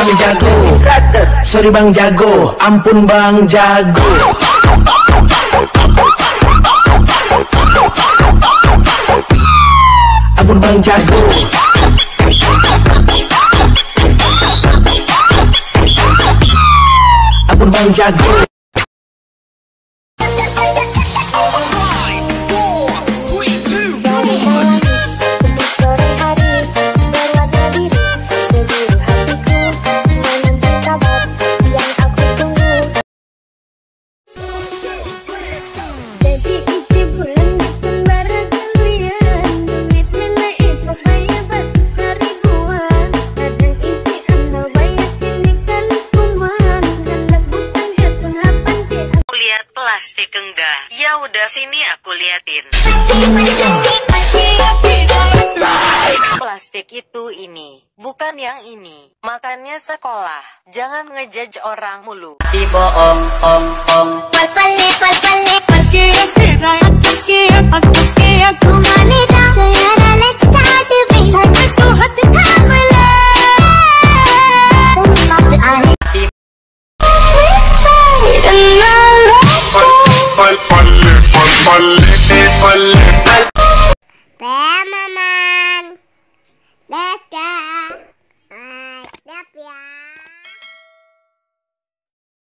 Bang Jago, sorry Bang Jago, ampun Bang Jago. Ampun Bang Jago. Ampun Bang Jago. Plastik enggak? Ya udah sini aku liatin. Plastik itu ini, bukan yang ini. Makannya sekolah. Jangan ngejudge orang mulu. Dibohong, Aku